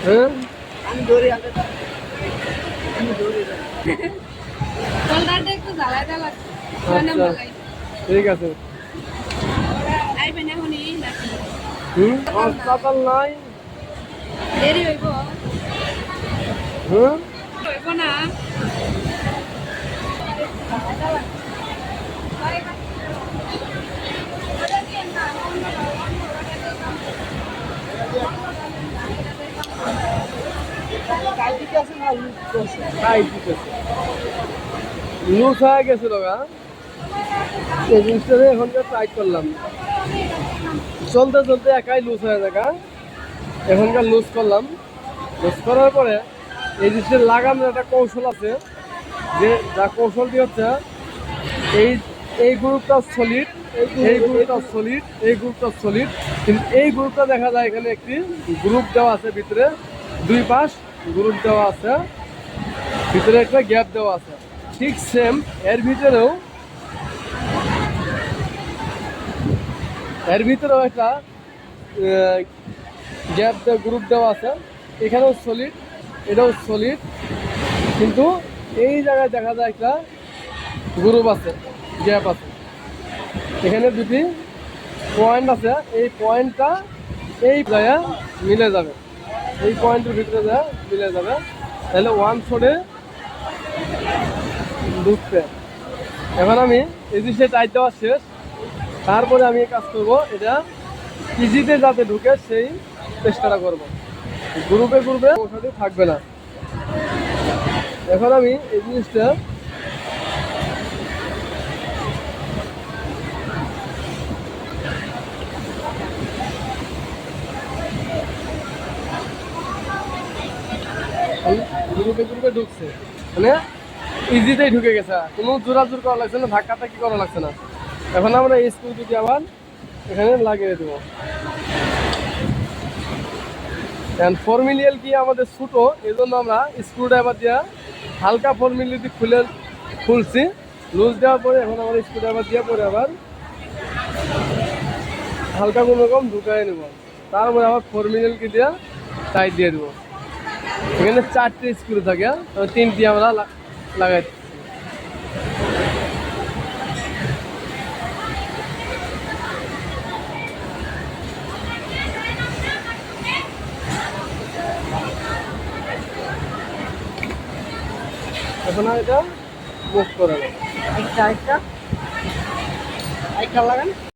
হ্যাঁ আমি ধরি আমি ধরি কলটাটা একটু জ্বালায় দেওয়া লাগছে আচ্ছা ঠিক আছে। আইবেন এখনই নাকি হাসপাতাল নাই। দেরি হইব হুম হইব না কাইদিকে আছে না লুজ করছে তাই দিতেছে লুজ হয়ে গেছিল গা। এই জিনিসটা এখনকার টাইট করলাম, চলতে চলতে একাই লুজ হয়ে যায়। এখনকার লুজ করলাম, লুজ করার পরে এই জিনিসটা লাগানোর একটা কৌশল আছে, যে যা কৌশলটি হচ্ছে এই এই গ্রুপটা সলিড, এই গ্রুপটা সলিড, এই গ্রুপটা সলিড, কিন্তু এই গ্রুপটা দেখা যায় এখানে একটি গ্রুপ দেওয়া আছে, ভিতরে দুই পাশ গ্রুপ দেওয়া আছে, ভিতরে একটা গ্যাপ দেওয়া আছে। ঠিক সেম এর ভিতরেও একটা গ্যাপ গ্রুপ দেওয়া আছে। এখানেও সলিড, এটাও সলিড, কিন্তু এই জায়গায় দেখা যায় একটা গ্রুপ আছে, গ্যাপ আছে। এখানে দুটি পয়েন্ট আছে, এই পয়েন্টটা এই জায়গায় মিলে যাবে, এই পয়েন্টের ভিতরে যায় মিলে যাবে, তাহলে ওয়ান শটে ঢুকছে। এখন আমি এই জিনিসটা টাইট দেওয়া শেষ, তারপরে আমি কাজ করব, এটা ইজিতে যাতে ঢুকে সেই চেষ্টাটা করব, গ্রুপে গ্রুপে ওষুধে থাকবে না। এখন আমি এই জিনিসটা গ্রুপে গ্রুপে ঢুকছে, মানে ইজিতেই ঢুকে গেছে, কোনো জোরাজোর করা লাগছে না, ধাক্কাটা কি করা লাগছে না। এখন আমরা এই স্ক্রু দুটি আবার এখানে লাগিয়ে দেবো। ফর্মিলিয়াল কি আমাদের ছোটো, এই জন্য আমরা স্ক্রু ড্রাইভার দিয়ে হালকা ফর্মিলিয়াল খুলছি, লুজ দেওয়ার পরে এখন আমরা স্ক্রু ড্রাইভার দিয়ে পরে আবার হালকা কোনো রকম ঢুকাই নেব, তারপরে আবার ফর্মিলিয়াল কি দিয়ে টাইট দিয়ে দেবো। এখানে 4টে স্ক্রু থাকে, 3টি আমরা লাগাই। এখন এটা মুভ করে একটা একটা লাগান।